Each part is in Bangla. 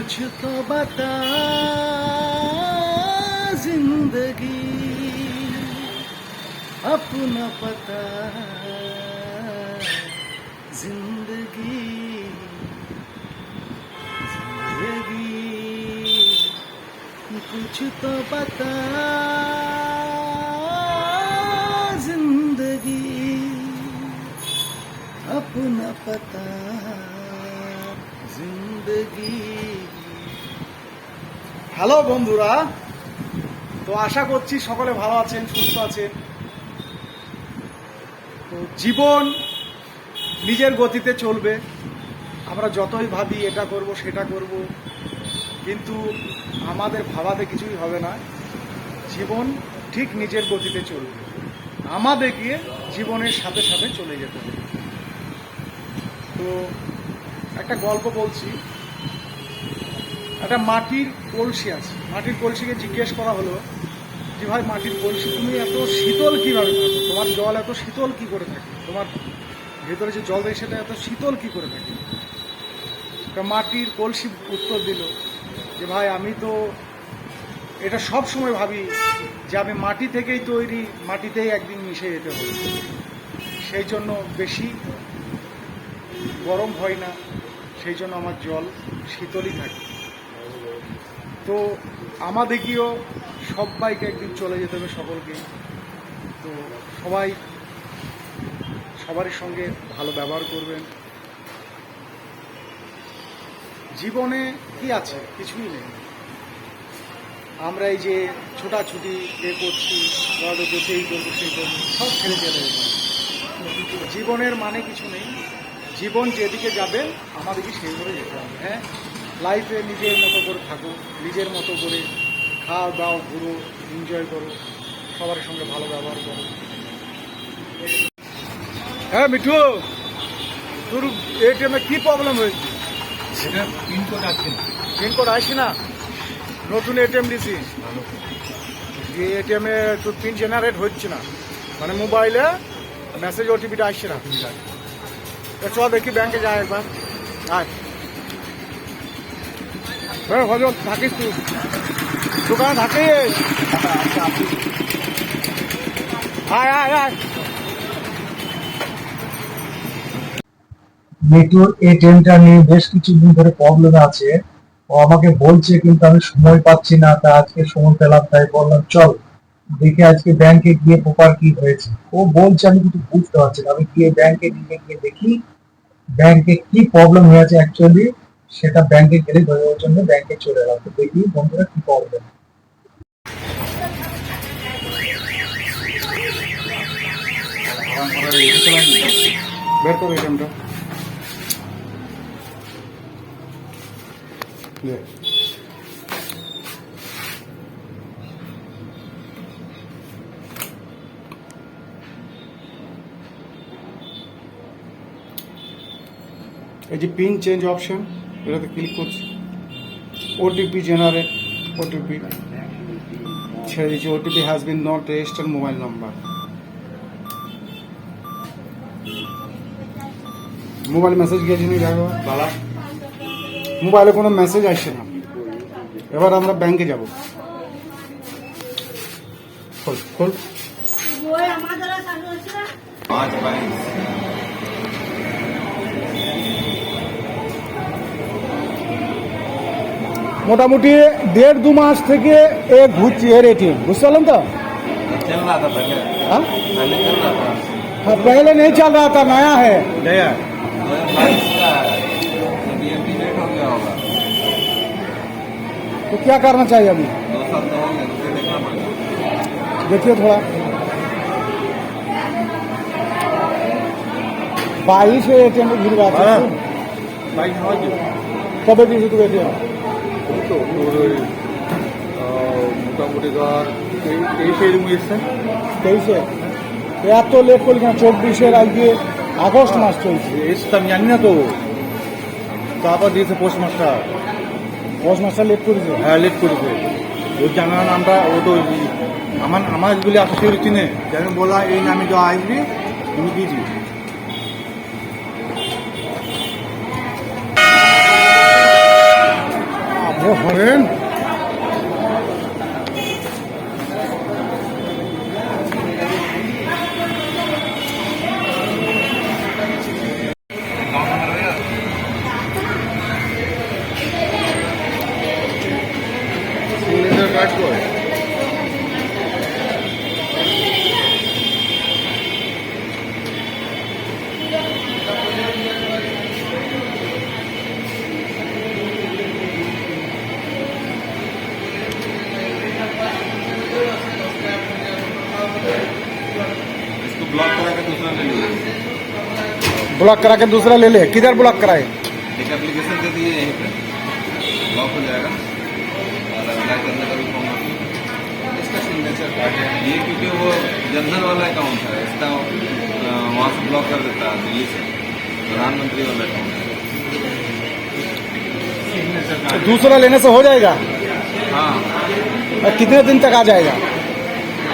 कुछ तो बता जिंदगी अपना पता जिंदगी जिंदगी कुछ तो बता जिंदगी अपना पता जिंदगी। হ্যালো বন্ধুরা, তো আশা করছি সকলে ভালো আছেন, সুস্থ আছেন। তো জীবন নিজের গতিতে চলবে। আমরা যতই ভাবি এটা করব সেটা করব, কিন্তু আমাদের ভাবাতে কিছুই হবে না। জীবন ঠিক নিজের গতিতে চলবে, আমাদেরকে জীবনের সাথে সাথে চলে যেতে হবে। তো একটা গল্প বলছি। একটা মাটির কলসি আছে, মাটির কলসিকে জিজ্ঞেস করা হলো যে ভাই মাটির কলসি তুমি এত শীতল কীভাবে থাকো, তোমার জল এত শীতল কী করে থাকে, তোমার ভেতরে যে জল দেয় সেটা এত শীতল কী করে থাকে। একটা মাটির কলসি উত্তর দিল যে ভাই আমি তো এটা সব সময় ভাবি যে আমি মাটি থেকেই তৈরি, মাটিতেই একদিন মিশে যেতে হবে, সেই জন্য বেশি গরম হয় না, সেই জন্য আমার জল শীতলই থাকে। তো আমাদেরকেও সবাইকে একদিন চলে যেতে হবে, সকলকে। তো সবাই সবারই সঙ্গে ভালো ব্যবহার করবেন। জীবনে কি আছে, কিছুই নেই। আমরা এই যে ছোটাছুটি করছি, যেতেই করবো সেই করবো, সব ছেড়ে চলে যেতে হবে। জীবনের মানে কিছু নেই। জীবন যেদিকে যাবে আমাদেরকে সেই করে যেতে হবে। হ্যাঁ, লাইফে নিজের মতো করে থাকো, নিজের মতো করে খাও দাও, ঘুরো, এনজয় করো, সবার সঙ্গে ভালো ব্যবহার করো। হ্যাঁ মিঠু, তোর এটিএমে কি প্রবলেম হয়েছে? পিনকোড আসছে না। পিনকোড আসছে না? নতুন এটিএম দিছি, যে এটিএমে তোর পিন জেনারেট হচ্ছে না, মানে মোবাইলে মেসেজ ওটিপিটা আসছে না। চ দেখি ব্যাংকে যাই একবার। আয় হ্যাঁ হজল, থাকিস তুই দোকানে থাকিস? আয় আয় আয়। মিটুর এটিএমটা নিয়ে বেশ কিছুদিন ধরে প্রবলেম আছে। ও আমাকে বলছে, কিন্তু আমি সময় পাচ্ছি না। তা আজকে সময় পেলাম, তাই বললাম চল দেখে আজকে ব্যাংকে গিয়ে প্রপার কি হয়েছে। ও বলছে আমি কিছু বুঝতে পারছি না, আমি গিয়ে ব্যাংকে গিয়ে দেখি ব্যাংকে কি প্রবলেম হয়েছে অ্যাকচুয়ালি। সেটা ব্যাংকে গেলে ধরার জন্য ব্যাংকে চলে এলাম। তো দেখি বন্ধুরা কি প্রবলেম। বের করো এটিএমটা। এই যে পিন চেঞ্জ অপশন, এটাতে ক্লিক করছি। ওটিপি জেনারেট, ওটিপি ছেড়ে দিচ্ছি। OTP has been not registered mobile number. Mobile message গিয়েছে নি, দেখো বালা মোবাইলে কোনো মেসেজ আসছে না। এবার আমরা ব্যাংকে যাব। খোল খোল। মোটামুটি 1.5-2 মাস থেকে ঘুরছি এর এটিএম, বুঝতে পারলাম তো। हाँ पहले नहीं चल रहा था, नया है। तो क्या करना चाहिए अभी? देखिए थोड़ा 22 এটিএম ঘুরবা আছে। কবে দিয়েছে তুমি এটিএম? মোটামুটি ধর 23 এসছে। 23-এ এত লেট করলি কেন? 24-এর আজকে আগস্ট মাস চলছে। এসছে আমি জানি না তো, তারপর দিয়েছে post master. Post master late করেছে? হ্যাঁ লেট করেছে। ওর জানার নামটা ও তো আমার বলে আসলে চিনে, যেন বলা এই নামে যা আসবি তুমি দিয়েছি। ও হরেন सिग्नेचर कार्ड को है इसको ब्लॉक करा के दूसरा ले लीजिए ब्लॉक करा के दूसरा ले ले किधर ब्लॉक कराए एक एप्लीकेशन दे दिए यहीं पे ब्लॉक हो जाएगा और अप्लाई करने का भी फॉर्म आपको इसका सिग्नेचर कार्ड है ये क्योंकि वो जनधन वाला अकाउंट है इसका वहाँ से ब्लॉक कर देता है दिल्ली से प्रधानमंत्री वाला अकाउंट है सिग्नेचर कार्ड दूसरा लेने से हो जाएगा हाँ और कितने दिन तक आ जाएगा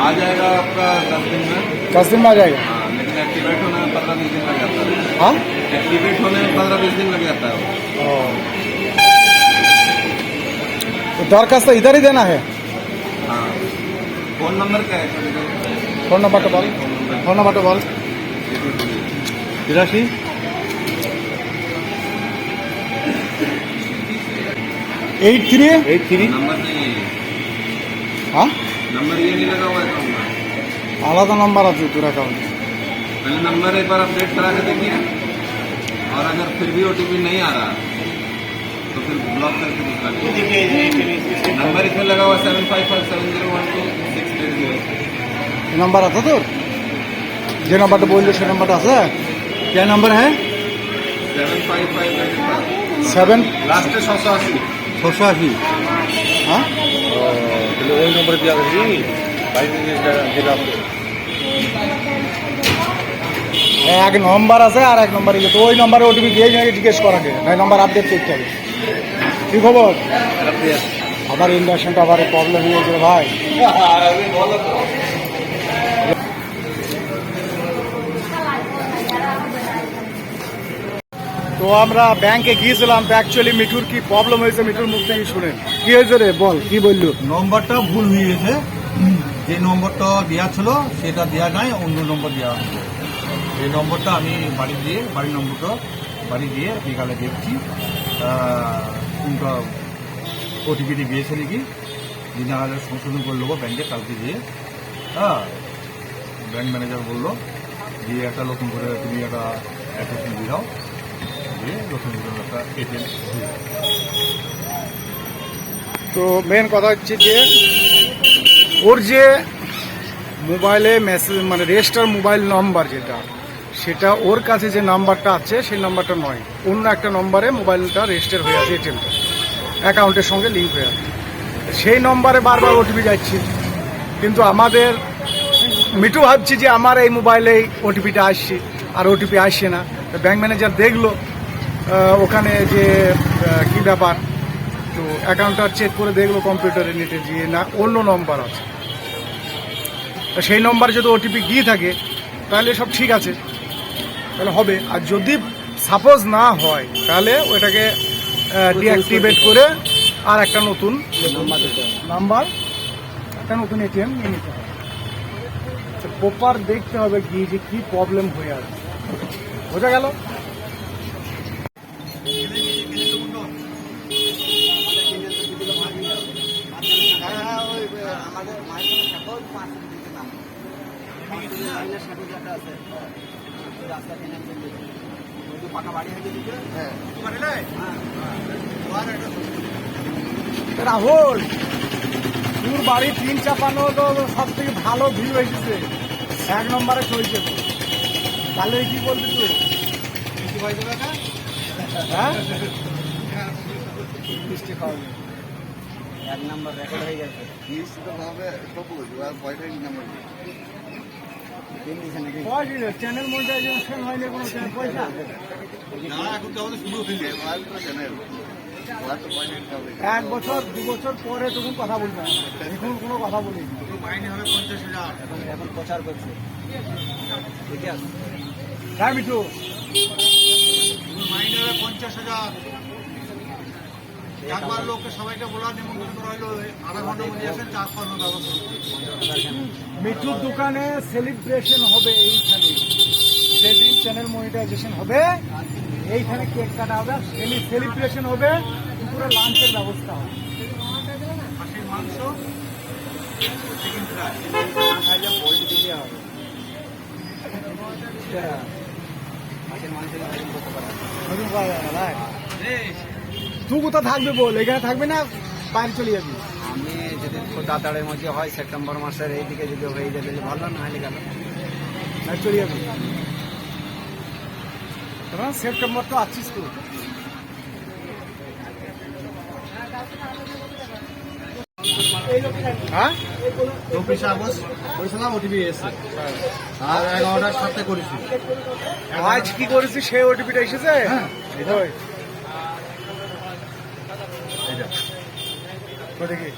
आ जाएगा आपका 10 दिन में 10 दिन में आ जाएगा हाँ लेकिन एक्टिवेट होने में 15-20 दिन लग जाता है हाँ एक्टिवेट होने में 15-20 दिन लग जाता है वो। तो दरखास्त इधर ही देना है हाँ फोन नंबर क्या है फोन नंबर तो बोल फोन नंबर तो बोल 83 83 नंबर नहीं है ये। हाँ नंबर ये नहीं लगा हुआ अकाउंट में आलादा नंबर আছে তোর অ্যাকাউন্ট पहले नंबर एक बार अपडेट करा के देखिए और अगर फिर भी ओटीपी नहीं आ रहा तो फिर ब्लॉक करके दूसरा लीजिए। नंबर इसमें लगा हुआ 7557012680 নাম্বার আছে তোর যে নাম্বারটা বললো সে নাম্বারটা আছে क्या नंबर है 755 7 लास्ट 680 680 हाँ वही नंबर दिया এক নম্বর আছে আর এক নম্বরে তো ওই নম্বরে ওটিপি দিয়ে জিজ্ঞেস করাকে ভাই নাম্বার আপডেট করতে হবে কি খবর আমার ইন্ডাকশনটা আবার প্রবলেম হয়ে গেছে ভাই তো আমরা ব্যাংকে গিয়েছিলাম তো অ্যাকচুয়ালি মিঠুর কি প্রবলেম হয়েছে মিঠুর মুখ থেকে শুনেন কি হয়েছে রে বল কি বললো নম্বরটা ভুল হয়ে গেছে যে নম্বরটা দেওয়া ছিল সেটা দেওয়া নাই অন্য নম্বর দেওয়া হয়েছে এই নম্বরটা আমি বাড়ির নম্বরটা বাড়ি দিয়ে বিকালে দেখছি কোনটা ওটিপিটি গিয়েছে নাকি দিনে আগে সংশোধন করে নেবো ব্যাংকে কালকে দিয়ে হ্যাঁ ব্যাংক ম্যানেজার বললো দিয়ে একটা নতুন করে তুমি একটা অ্যাপ্লিকেশন দিয়ে দাও দিয়ে নতুন করে একটা এটিএম দিয়ে দাও। তো মেন কথা হচ্ছে যে ওর যে মোবাইলে মেসেজ মানে রেজিস্টার মোবাইল নাম্বার যেটা সেটা ওর কাছে যে নাম্বারটা আছে সেই নাম্বারটা নয় অন্য একটা নম্বরে মোবাইলটা রেজিস্টার হয়ে আছে এটিএমটা অ্যাকাউন্টের সঙ্গে লিঙ্ক হয়ে আছে সেই নম্বরে বারবার ওটিপি যাচ্ছে কিন্তু আমাদের মিঠু ভাবছি যে আমার এই মোবাইলেই ওটিপিটা আসছে আর ওটিপি আসছে না তো ব্যাংক ম্যানেজার দেখলো ওখানে যে কি ব্যাপার তো অ্যাকাউন্টটা চেক করে দেখলো কম্পিউটারে নেটে গিয়ে না অন্য নম্বর আছে তো সেই নম্বরে যদি ওটিপি গিয়ে থাকে তাহলে সব ঠিক আছে তাহলে হবে আর যদি সাপোজ না হয় তাহলে ওইটাকে ডিঅ্যাক্টিভেট করে আর একটা নতুন নাম্বার একটা নতুন এটিএম নিয়ে নিতে হবে প্রপার দেখতে হবে গিয়ে যে কী প্রবলেম হয়ে আছে বোঝা গেল রাহুল তোর বাড়ি 3 তো সব থেকে ভালো ভিউ এসেছে 1 নম্বরে চলছে তাহলে কি বলবি তুই হ্যাঁ মিষ্টি খাওয়াবে 1 নম্বর রেকর্ড হয়ে গেছে চ্যানেল মনিটাইজেশন হয়নি কোনো পয়সা এক বছর 2 বছর পরে তখন কথা বলবে এখন কোনো কথা বলিনি মাইনে হবে 50,000 এখন প্রচার করছে ঠিক আছে হ্যাঁ মিঠু মাইনে হবে 50,000 একবার লোককে সবাইকে বলা নিমন্ত্রণ করা হলো আধা ঘন্টার মধ্যে আসেন চা খাওয়ানোর ব্যবস্থা করতে। মিঠুর দোকানে সেলিব্রেশন হবে এইখানে, যেদিন চ্যানেল মনিটাইজেশন হবে এইখানে কেক কাটা হবে, সেলিব্রেশন হবে, পুরো লাঞ্চের ব্যবস্থা হবে। খাসির মাংস, চিকেন ফ্রাই। তুই কোথাও থাকবে বল, এখানে থাকবে না বাইরে চলে যাবি? আমি যদি খুব তাড়াতাড়ির মধ্যে হয় সেপ্টেম্বর মাসের এই দিকে যদি হয়ে যেতে ভালো, না হলে গেল বাইরে চলে যাবি? কারণ সেপ্টেম্বর তো আছিস তো। হ্যাঁ 24 আগস্ট করেছিলাম, ওটিপি এসেছে আর 11টার সাথে করেছি। আজ কি করেছিস সেই ওটিপিটা এসেছে? হ্যাঁ, এটা। ওই। এটা তো দেখি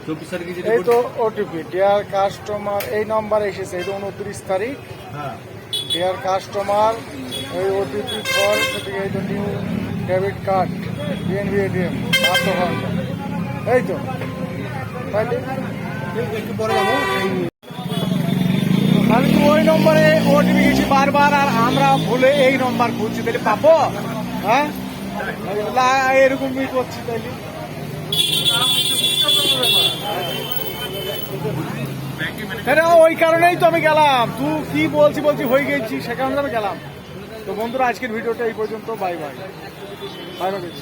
চব্বিশ তারিখে যেটা এই তো করেছি। ওটিপি ডিয়ার কাস্টমার, এই নাম্বার এসেছে, এটা 29 তারিখ। হ্যাঁ ডিয়ার কাস্টমার, এই ওটিপি ফর এই তো new debit card BNB ATM 500 ঘন্টা, এই তো তাইলে একটু পরে যাবো। আমি তো ওই নম্বরে ওটিপি গেছি বারবার, আর আমরা ভুলে এই নম্বর খুঁজছি, তাহলে পাবো? হ্যাঁ এরকমই করছি তাইলে। ওই কারণেই তো আমি গেলাম, তুই কি বলছি হয়ে গেছি, সে কারণে আমি গেলাম। তো বন্ধুরা, আজকের ভিডিওটা এই পর্যন্ত। Bye bye bye bye.